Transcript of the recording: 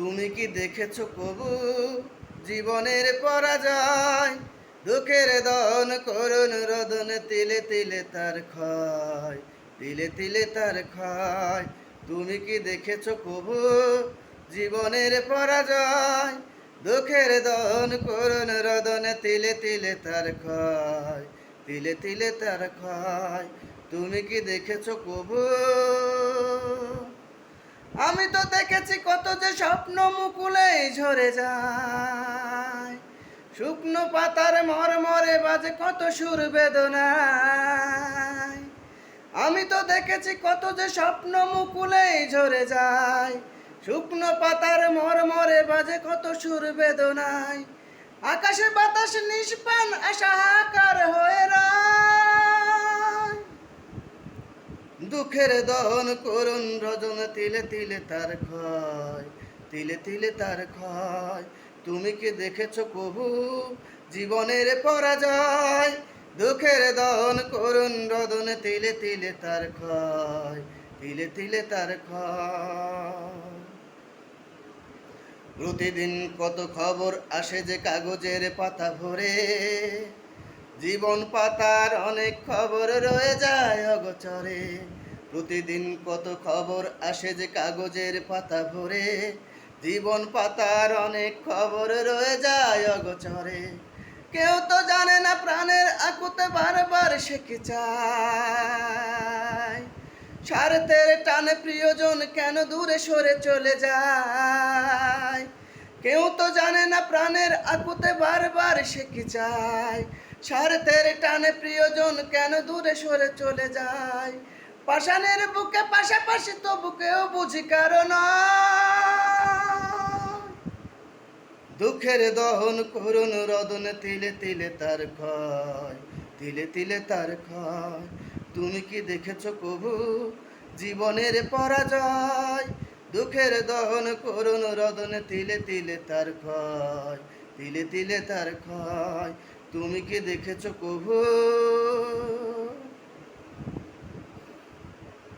তুমি কি দেখেছো কবু জীবনের পরাজয়? দুঃখের দহন করুণ রোদন, তিলে তিলে তার ক্ষয়, তিলে তিলে তার ক্ষয়। তুমি কি দেখেছো কবু জীবনের পরাজয়? দুঃখের দহন করুণ রোদন, তিলে তিলে তার ক্ষয়, তিলে তিলে তার ক্ষয়। তুমি কি দেখেছো কবু? আমি তো দেখেছি কত যে স্বপ্ন মুকুলে ঝরে যায়, শুকনো পাতার মরমরে বাজে কত সুর বেদনায়। আমি তো দেখেছি কত যে স্বপ্ন মুকুলে ঝরে যায়, শুকনো পাতার মরমরে বাজে কত সুর বেদনায়। আকাশে বাতাস নিষ্পান আশাকার হয়ে রয়, দুঃখের দহন করুণ রজন, তিলে তিলে তার ক্ষয়, তিলে তিলে তার ক্ষয়। তুমি কি দেখেছো কবু জীবনের পরাজয়? দুঃখের দহন করুণ রদন, তিলে তিলে তার ক্ষয়, তিলে তিলে তার ক্ষয়। প্রতিদিন কত খবর আসে যে কাগজের পাতা ভরে, জীবন পাতার অনেক খবর রয়ে যায় অগোচরে। প্রতিদিন কত খবর আসে যে কাগজের পাতা ভরে, জীবন পাতার অনেক খবর রয়ে যায় অগোচরে। কেউ তো জানে না প্রাণের আকুতে বারবার সে কি চায়, স্বার্থের টানে প্রিয়জন কেন দূরে সরে চলে যায়। কেউ তো জানে না প্রাণের আকুতে বারবার সে কি চায়, স্বার্থের টানে প্রিয়জন কেন দূরে সরে চলে যায়। পাষাণের বুকে পাশাপাশি তবু কেউ বুঝি কারণ, দুঃখের দহন করুণ রদন, তিলে তিলে তার ক্ষয়, তিলে তিলে তার ক্ষয়। তুমি কি দেখেছো কবু জীবনের পরাজয়? দুঃখের দহন করুণ রদন, তিলে তিলে তার ক্ষয়, তিলে তিলে তার ক্ষয়। তুমি কি দেখেছো কবু?